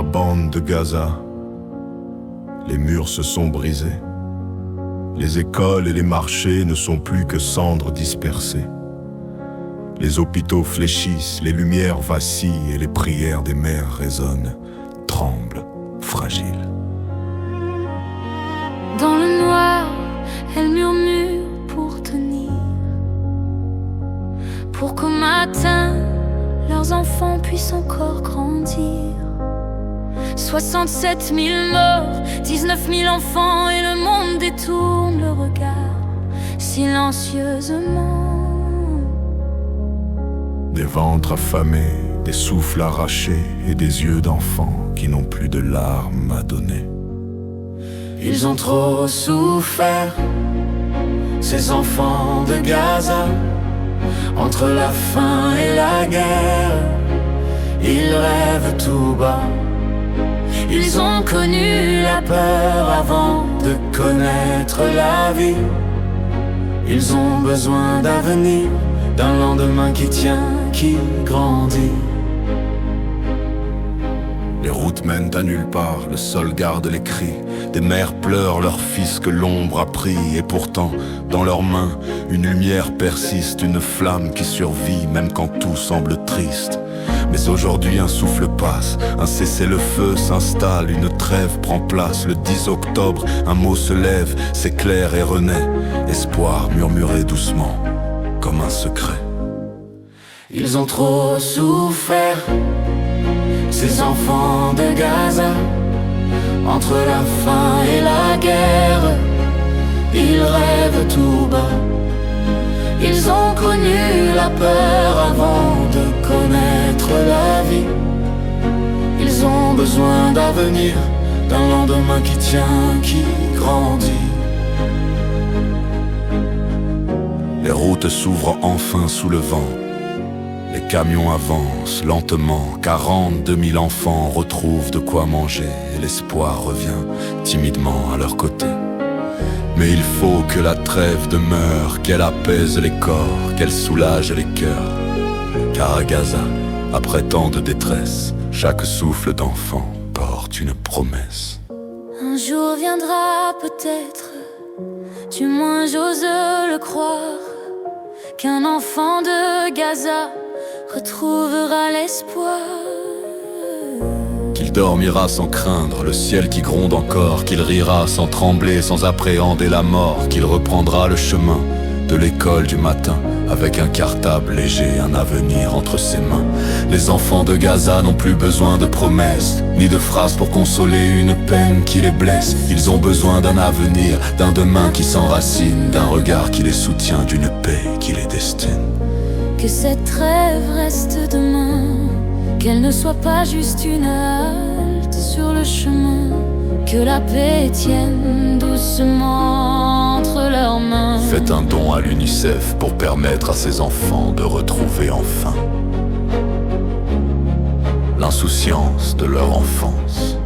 bande de Gaza, les murs se sont brisés. Les écoles et les marchés ne sont plus que cendres dispersées. Les hôpitaux fléchissent, les lumières vacillent et les prières des mères résonnent, tremblent, fragiles. Dans le noir, elles murmurent pour tenir, pour qu'au matin, leurs enfants puissent encore grandir. 67 000 morts, 19 000 enfants, et le monde détourne le regard silencieusement. Des ventres affamés, des souffles arrachés et des yeux d'enfants qui n'ont plus de larmes à donner. Ils ont trop souffert, ces enfants de Gaza. Entre la faim et la guerre, ils rêvent tout bas. Ils ont connu la peur avant de connaître la vie. Ils ont besoin d'avenir, d'un lendemain qui tient, qui grandit. Les routes mènent à nulle part, le sol garde les cris. Des mères pleurent leurs fils que l'ombre a pris. Et pourtant, dans leurs mains, une lumière persiste, une flamme qui survit même quand tout semble triste. Mais aujourd'hui un souffle passe, un cessez-le-feu s'installe, une trêve prend place. Le 10 octobre, un mot se lève, s'éclaire et renaît. Espoir murmuré doucement, comme un secret. Ils ont trop souffert, ces enfants de Gaza. Entre la faim et la guerre, ils rêvent tout bas. Ils ont connu la peur avant de connaître la vie. Ils ont besoin d'avenir, d'un lendemain qui tient, qui grandit. Les routes s'ouvrent enfin sous le vent. Les camions avancent lentement, 42 000 enfants retrouvent de quoi manger et l'espoir revient timidement à leur côté. Mais il faut que la trêve demeure, qu'elle apaise les corps, qu'elle soulage les cœurs. Car à Gaza, après tant de détresse, chaque souffle d'enfant porte une promesse. Un jour viendra peut-être, du moins j'ose le croire, qu'un enfant de Gaza retrouvera l'espoir. Qu'il dormira sans craindre le ciel qui gronde encore, qu'il rira sans trembler, sans appréhender la mort, qu'il reprendra le chemin de l'école du matin avec un cartable léger, un avenir entre ses mains. Les enfants de Gaza n'ont plus besoin de promesses, ni de phrases pour consoler une peine qui les blesse. Ils ont besoin d'un avenir, d'un demain qui s'enracine, d'un regard qui les soutient, d'une paix qui les destine. Que cette trêve reste demain, qu'elle ne soit pas juste une halte sur le chemin. Que la paix tienne doucement entre leurs mains. Faites un don à l'UNICEF pour permettre à ces enfants de retrouver enfin l'insouciance de leur enfance.